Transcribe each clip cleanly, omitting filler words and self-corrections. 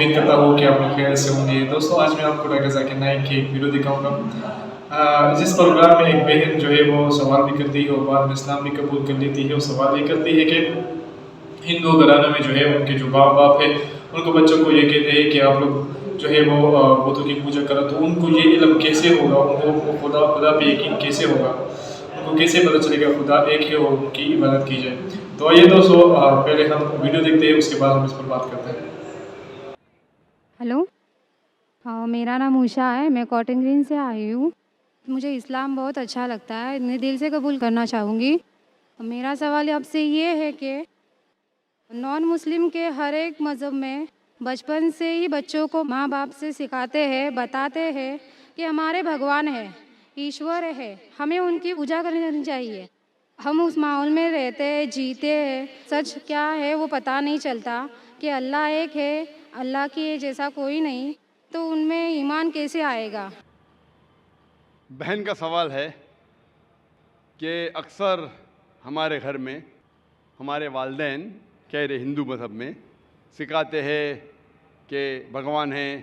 امید کرتا ہوں کہ آپ لوگ خیر سے ہوں گے۔ دوستوں آج میں آپ کو ڈاکٹر ذاکر نائک کی ایک ویڈیو دکھاؤں گا جس پروگرام میں ایک بہن جو ہے وہ سوال بھی کرتی ہے اور بعد میں اسلام بھی قبول کر لیتی ہے اور سوال یہ کرتی ہے کہ ہندو گھرانوں میں جو ہے ان کے جو باپ ہے ان کو بچوں کو یہ کہتے ہیں کہ آپ لوگ جو ہے وہ بتوں کی پوجا کرو، تو ان کو یہ علم کیسے ہوگا، ان کو خدا پہ یقین کیسے ہوگا، ان کو کیسے پتہ چلے گا خدا ایک ہے اور ان کی عبادت کی جائے۔ تو آئیے دوستو پہلے ہم ویڈیو دیکھتے ہیں، اس کے بعد ہم اس پر بات کرتے ہیں۔ ہیلو، میرا نام اوشا ہے، میں کاٹن گرین سے آئی ہوں۔ مجھے اسلام بہت اچھا لگتا ہے، میں دل سے قبول کرنا چاہوں گی۔ میرا سوال آپ سے یہ ہے کہ نان مسلم کے ہر ایک مذہب میں بچپن سے ہی بچوں کو ماں باپ سے سکھاتے ہیں، بتاتے ہیں کہ ہمارے بھگوان ہے، ایشور ہے، ہمیں ان کی پوجا کرنی چاہیے۔ ہم اس ماحول میں رہتے ہیں، جیتے ہیں، سچ کیا ہے وہ پتہ نہیں چلتا کہ اللہ ایک ہے، اللہ کے جیسا کوئی نہیں، تو ان میں ایمان کیسے آئے گا؟ بہن کا سوال ہے کہ اکثر ہمارے گھر میں ہمارے والدین غیر ہندو مذہب میں سکھاتے ہیں کہ بھگوان ہیں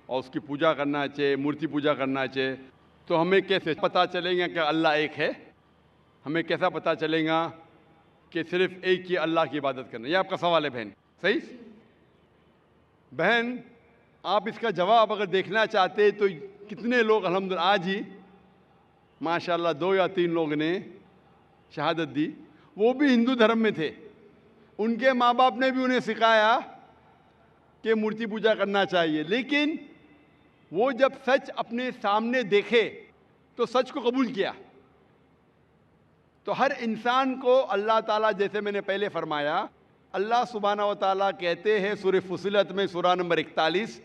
اور اس کی پوجا کرنا چاہیے، مورتی پوجا کرنا چاہیے، تو ہمیں کیسے پتہ چلے گا کہ اللہ ایک ہے؟ ہمیں کیسا پتہ چلے گا کہ صرف ایک ہی اللہ کی عبادت کرنا؟ یہ آپ کا سوال ہے بہن، صحیح؟ بہن آپ اس کا جواب اگر دیکھنا چاہتے تو کتنے لوگ الحمدللہ آج ہی ماشاءاللہ 2 یا 3 لوگ نے شہادت دی، وہ بھی ہندو دھرم میں تھے، ان کے ماں باپ نے بھی انہیں سکھایا کہ مورتی پوجا کرنا چاہیے، لیکن وہ جب سچ اپنے سامنے دیکھے تو سچ کو قبول کیا۔ تو ہر انسان کو اللہ تعالیٰ، جیسے میں نے پہلے فرمایا، اللہ سبحانہ و تعالیٰ کہتے ہیں سورہ فصلت میں سورہ نمبر 41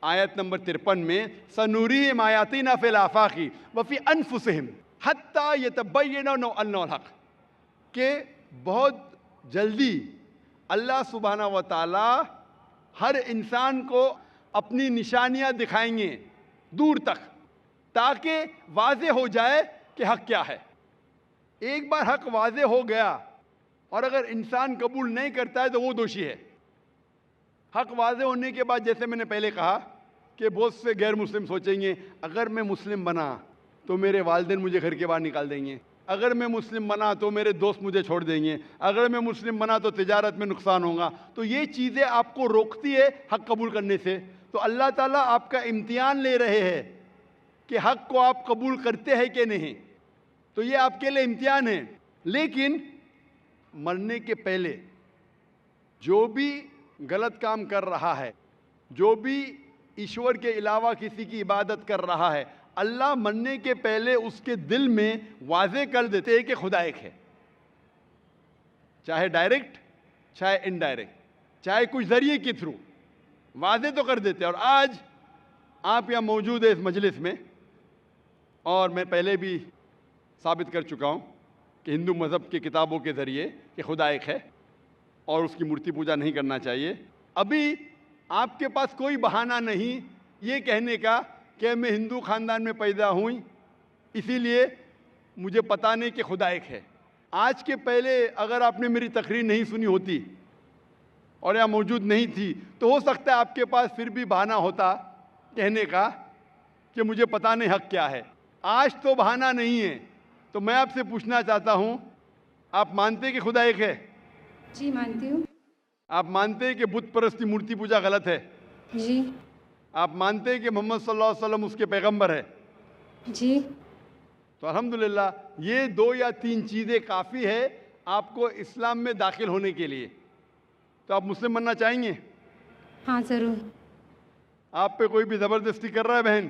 آیت نمبر 53 میں سنوريهم آیاتنا فی الآفاق وفی انفسهم حتی یتبین انہ الحق، کہ بہت جلدی اللہ سبحانہ و تعالیٰ ہر انسان کو اپنی نشانیاں دکھائیں گے دور تک، تاکہ واضح ہو جائے کہ حق کیا ہے۔ ایک بار حق واضح ہو گیا اور اگر انسان قبول نہیں کرتا ہے تو وہ دوشی ہے۔ حق واضح ہونے کے بعد جیسے میں نے پہلے کہا کہ بہت سے غیر مسلم سوچیں گے اگر میں مسلم بنا تو میرے والدین مجھے گھر کے باہر نکال دیں گے، اگر میں مسلم بنا تو میرے دوست مجھے چھوڑ دیں گے، اگر میں مسلم بنا تو تجارت میں نقصان ہوگا۔ تو یہ چیزیں آپ کو روکتی ہے حق قبول کرنے سے۔ تو اللہ تعالیٰ آپ کا امتحان لے رہے ہیں کہ حق کو آپ قبول کرتے ہیں کہ نہیں، تو یہ آپ کے لیے امتحان ہے۔ لیکن مرنے کے پہلے جو بھی غلط کام کر رہا ہے، جو بھی ایشور کے علاوہ کسی کی عبادت کر رہا ہے، اللہ مرنے کے پہلے اس کے دل میں واضح کر دیتے ہیں کہ خدا ایک ہے، چاہے ڈائریکٹ چاہے انڈائریکٹ، چاہے کچھ ذریعے کے تھرو واضح تو کر دیتے ہیں۔ اور آج آپ یہاں موجود ہیں اس مجلس میں، اور میں پہلے بھی ثابت کر چکا ہوں کہ ہندو مذہب کی کتابوں کے ذریعے کہ خدا ایک ہے اور اس کی مورتی پوجا نہیں کرنا چاہیے۔ ابھی آپ کے پاس کوئی بہانہ نہیں یہ کہنے کا کہ میں ہندو خاندان میں پیدا ہوں اسی لیے مجھے پتہ نہیں کہ خدا ایک ہے۔ آج کے پہلے اگر آپ نے میری تقریر نہیں سنی ہوتی اور یہاں موجود نہیں تھی تو ہو سکتا ہے آپ کے پاس پھر بھی بہانہ ہوتا کہنے کا کہ مجھے پتہ نہیں حق کیا ہے۔ آج تو بہانہ نہیں ہے، تو میں آپ سے پوچھنا چاہتا ہوں، آپ مانتے ہیں کہ خدا ایک ہے؟ جی مانتی ہوں۔ آپ مانتے ہیں کہ بت پرستی مورتی پوجا غلط ہے؟ جی۔ آپ مانتے ہیں کہ محمد صلی اللہ علیہ وسلم اس کے پیغمبر ہے؟ جی۔ تو الحمدللہ یہ 2 یا 3 چیزیں کافی ہے آپ کو اسلام میں داخل ہونے کے لیے۔ تو آپ مسلم بننا چاہیں گے؟ ہاں ضرور۔ آپ پہ کوئی بھی زبردستی کر رہا ہے بہن؟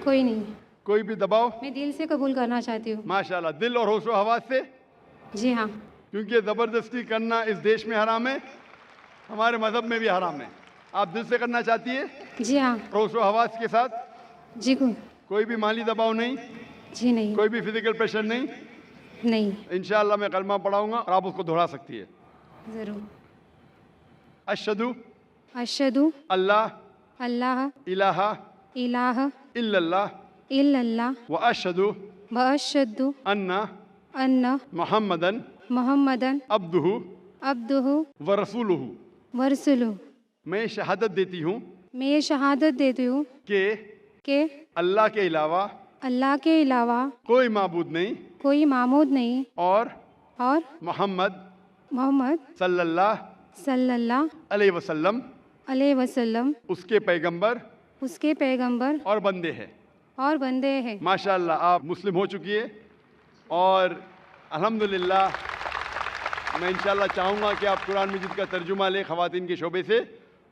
کوئی نہیں، کوئی بھی دباؤ؟ میں دل سے قبول کرنا چاہتی ہوں۔ ماشاءاللہ، دل اور ہوش و حواس سے؟ جی ہاں۔ کیونکہ زبردستی کرنا اس دیش میں حرام ہے، ہمارے مذہب میں بھی حرام ہے۔ آپ دل سے کرنا چاہتی ہے؟ جی ہاں۔ ہوش و حواس کے ساتھ؟ جی کوئی بھی مالی دباؤ نہیں؟ جی نہیں۔ کوئی بھی فزیکل پریشر نہیں؟ نہیں۔ انشاءاللہ میں کلمہ پڑھاؤں گا اور آپ اس کو دہرا سکتی ہے۔ ضرور۔ اشہدو اشہدو اللہ اللہ الہ الہ الا اللہ الا اللہ واشہدو واشہد ان ان محمدن محمدن عبدہ عبدہ ورسولہ۔ ورسولہ۔ میں شہادت دیتی ہوں मैं ये शहादत देती हूँ कि अल्लाह के अलावा अल्लाह के अलावा कोई माबूद नहीं कोई माबूद नहीं और और मोहम्मद मोहम्मद सल्लल्लाहु अलैहि वसल्लम वसल्लम उसके पैगंबर उसके पैगंबर और बंदे हैं। हैं। माशाअल्लाह आप मुस्लिम हो चुकी है और अल्हम्दुलिल्लाह मैं इंशाअल्लाह चाहूँगा कि आप कुरान मजीद का तर्जुमा लें ख़वातीन के शोबे से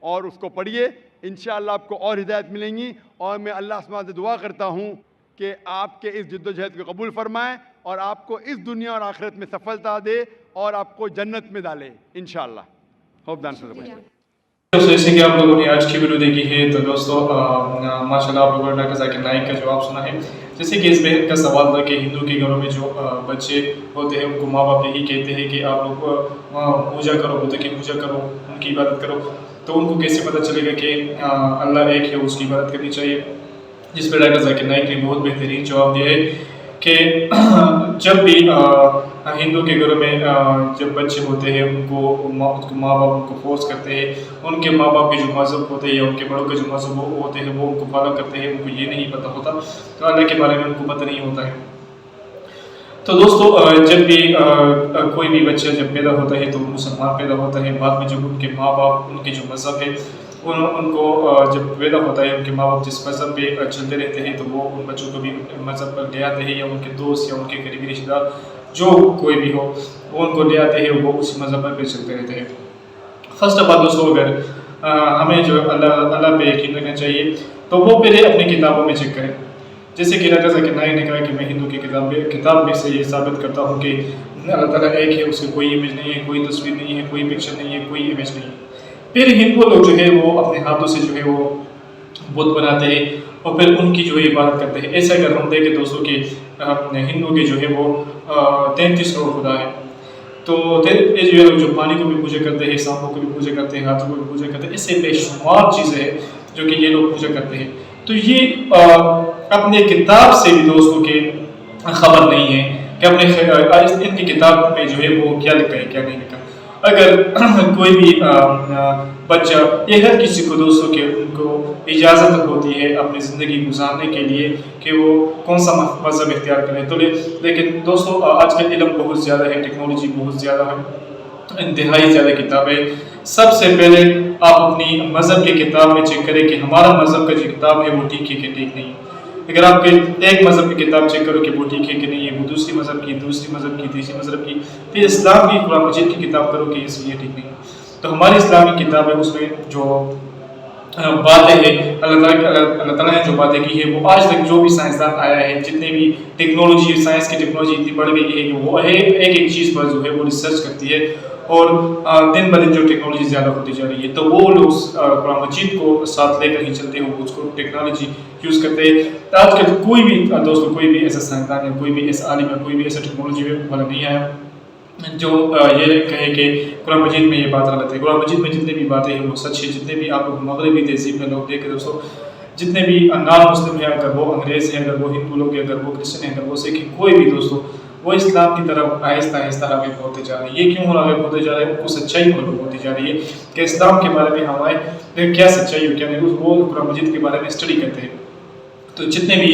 और उसको पढ़िए, इंशाअल्लाह आपको और हिदायत मिलेंगी। और मैं अल्लाह सुब्हानहू से दुआ करता हूँ कि आपके इस जद्दोजहद को कबूल फरमाए और आपको इस दुनिया और आखिरत में सफलता दे और आपको जन्नत में डाले इंशाअल्लाह। Hope the answer the question. दोस्तों जैसे कि आप लोगों ने आज की वीडियो देखी है तो दोस्तों माशाल्लाह आप लोगों ने डॉक्टर जाकिर नाइक का जवाब सुना है। जैसे कि इस बहन का सवाल था कि हिंदू के घरों में जो बच्चे होते हैं उनको माँ बाप यही कहते हैं कि आप लोग पूजा करो, बुद्ध की पूजा करो, उनकी इबादत करो, तो उनको कैसे पता चलेगा कि अल्लाह एक है, उसकी इबादत करनी चाहिए। जिस पर डॉक्टर जाकिर नाइक ने बहुत बेहतरीन जवाब दिया है कि जब भी हिंदू के घरों में जब बच्चे होते हैं उनको माँ बाप उनको फोर्स करते हैं, उनके माँ बाप के जो मज़हब होते हैं या उनके बड़ों के जो मज़हब होते हैं वो उनको फॉलो करते हैं, उनको ये नहीं पता होता, तो अल्लाह के बारे में उनको पता नहीं होता है। तो दोस्तों जब भी कोई भी बच्चा जब पैदा होता है तो मुसलमान पैदा होता है, बाद में जब उनके माँ बाप उनके जो मज़हब है उनको जब पैदा होता है उनके माँ बाप जिस मज़हब पे चलते रहते हैं तो वो उन बच्चों को भी मज़हब पर ले आते हैं, या उनके दोस्त या उनके करीबी रिश्तेदार जो कोई भी हो वो उनको ले आते हैं, वो उस मज़हब पर चलते रहते हैं। फर्स्ट ऑफ ऑल दोस्तों अगर हमें जो अल्लाह पे यकीन रखना चाहिए तो वो पहले अपनी किताबों में चेक करें। जैसे कि डॉक्टर जाकिर नाइक ने कहा कि मैं हिंदू की किताब में से ये साबित करता हूँ कि अल्लाह ताला एक है, उसकी कोई इमेज नहीं है, कोई तस्वीर नहीं है, कोई पिक्चर नहीं है, कोई इमेज नहीं है। फिर हिंदू लोग जो है वो अपने हाथों से जो है वो बुत बनाते हैं और फिर उनकी जो है इबादत करते हैं। ऐसे अगर हम देखें दोस्तों कि हिंदू के जो है वो 33 करोड़ खुदा है, तो ये जो है जो पानी को भी पूजा करते हैं, सांपों को भी पूजा करते हैं, हाथों को भी पूजा करते हैं, इससे बेशुमार चीज़ें हैं जो कि ये लोग पूजा करते हैं। तो ये अपने किताब से भी दोस्तों के खबर नहीं है कि अपने इनकी किताब में जो है वो क्या लिखा है क्या नहीं लिखा। अगर कोई भी बच्चा या हर किसी को दोस्तों के उनको इजाज़त होती है अपनी ज़िंदगी गुजारने के लिए कि वो कौन सा मज़हब इख्तियार करें, तो लेकिन दोस्तों आजकल इल्म बहुत ज़्यादा है, टेक्नोलॉजी बहुत ज़्यादा है, इंतहाई ज़्यादा किताबें। सबसे पहले आप अपनी मज़हब की किताब में चेक करें कि हमारा मज़हब का जो किताब है वो ठीक है कि ठीक नहीं है। अगर आपके एक मज़हब की किताब चेक करो कि वो ठीक है कि नहीं है, वो दूसरी मज़हब की, तीसरी मज़हब की, फिर इस्लाम की कुरान मजीद की किताब करो कि ये ठीक नहीं है। तो हमारी इस्लामी किताब है उसमें जो बातें हैं अल्लाह ताला ने जो बातें की है वो आज तक जो भी साइंसदान आया है, जितने भी टेक्नोलॉजी साइंस की टेक्नोलॉजी इतनी बढ़ गई है कि वो एक चीज़ पर जो है वो रिसर्च करती है और दिन ब दिन जो टेक्नोलॉजी ज़्यादा होती जा रही है तो वो लोग कुरान मजीद को साथ लेकर ही चलते हैं, उसको टेक्नोलॉजी यूज़ करते हैं। आजकल कोई भी दोस्तों कोई भी ऐसा साइंसदान है, कोई भी ऐसा आलिम है, कोई भी ऐसा टेक्नोलॉजी वाला नहीं आया जो ये कहे कि कुरान मजीद में ये बात गलत है। कुरान मजीद में जितनी भी बातें हैं वो सच है। जितने भी आप लोग मगरबी तहजीब में लोग देखें दोस्तों, जितने भी नॉन मुस्लिम हैं, अगर वो अंग्रेज़ हैं, अगर वो हिंदू लोग हैं, अगर वो क्रिश्चियन हैं, अगर वो सिख हैं, कोई भी दोस्तों वो इस्लाम की तरफ आहिस्ता आहिस्ता आगे बढ़ते जा रहे हैं। ये क्यों आगे बढ़ते जा रहे हैं? उनको सच्चाई मालूम होती जा रही है कि इस्लाम के बारे में हमारे क्या सच्चाई हो क्या नहीं, वो कुरान मजीद के बारे में स्टडी करते हैं। तो जितने भी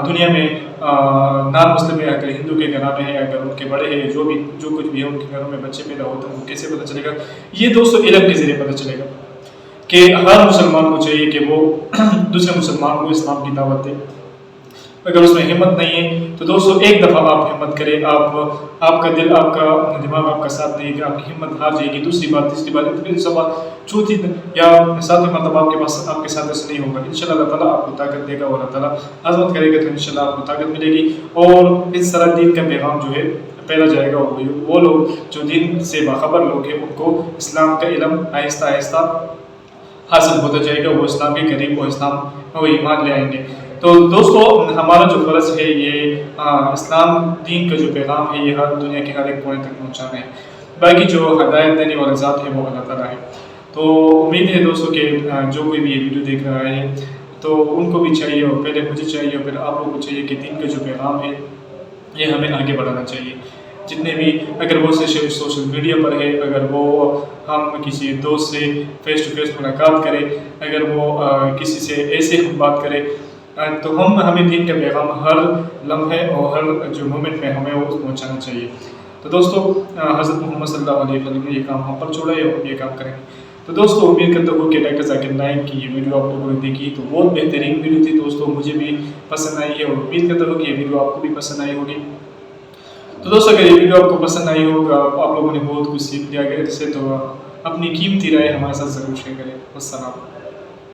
दुनिया में नॉन मुस्लिम है, अगर हिंदू के घराने हैं, अगर उनके बड़े हैं, जो कुछ भी है, उनके घरों में बच्चे पैदा होते हैं, उनको कैसे पता चलेगा? ये दोस्तों इल्म के ज़रिए पता चलेगा कि हर मुसलमान को चाहिए कि वो दूसरे मुसलमान को इस्लाम की दावत दे। अगर उसमें हिम्मत नहीं है तो दोस्तों एक दफ़ा आप हिम्मत करें, आपका दिल, आपका दिमाग आपका साथ नहीं है, आपकी हिम्मत हार जाएगी। दूसरी बात, तीसरी बात, फिर सब चौथी या सातवीं मतलब आपके साथ ऐसा नहीं होगा। इंशाल्लाह अल्लाह ताला आपको ताकत देगा और अल्लाह ताला आज़मत करेगा तो इंशाल्लाह आपको ताकत मिलेगी और इस तरह दीन का पैगाम जो है फैला जाएगा। वो लोग जो दीन से बाखबर लोग हैं उनको इस्लाम का इल्म आहिस्ता आहिस्ता हासिल होता जाएगा, वो इस्लाम के करीब वो ईमान ले आएंगे। तो दोस्तों हमारा जो फ़र्ज़ है ये इस्लाम दीन का जो पैगाम है ये हर दुनिया के हर एक कोने तक पहुँचाना है। बाकी जो हदायत देने वाला ज़ात है वो अल्लाह ताला है। तो उम्मीद है दोस्तों कि जो कोई भी ये वीडियो देख रहा है तो उनको भी चाहिए और पहले मुझे चाहिए और फिर आप लोगों को चाहिए कि दीन का जो पैगाम है ये हमें आगे बढ़ाना चाहिए। जितने भी, अगर वो सोशल मीडिया पर है, अगर वो हम किसी दोस्त से फेस टू फेस मुलाकात करें, अगर वो किसी से ऐसे हम बात करें, तो हमें दीन का पैगाम हर लम्हे और हर जो मोमेंट में हमें वो पहुँचाना चाहिए। तो दोस्तों हज़रत मोहम्मद सल्लल्लाहु अलैहि वसल्लम ने ये काम हम पर छोड़ा है और ये काम करेंगे। तो दोस्तों उम्मीद करता हूँ कि डॉक्टर ज़ाकिर नाइक की ये वीडियो आप लोगों ने देखी तो बहुत बेहतरीन वीडियो थी दोस्तों, मुझे भी पसंद आई है और उम्मीद करता हूँ कि ये वीडियो आपको भी पसंद आई होगी। तो दोस्तों अगर ये वीडियो आपको पसंद आई हो, आप लोगों ने बहुत कुछ सीख लिया गया इससे, तो अपनी कीमती राय हमारे साथ ज़रूर शेयर करें। अस्सलाम।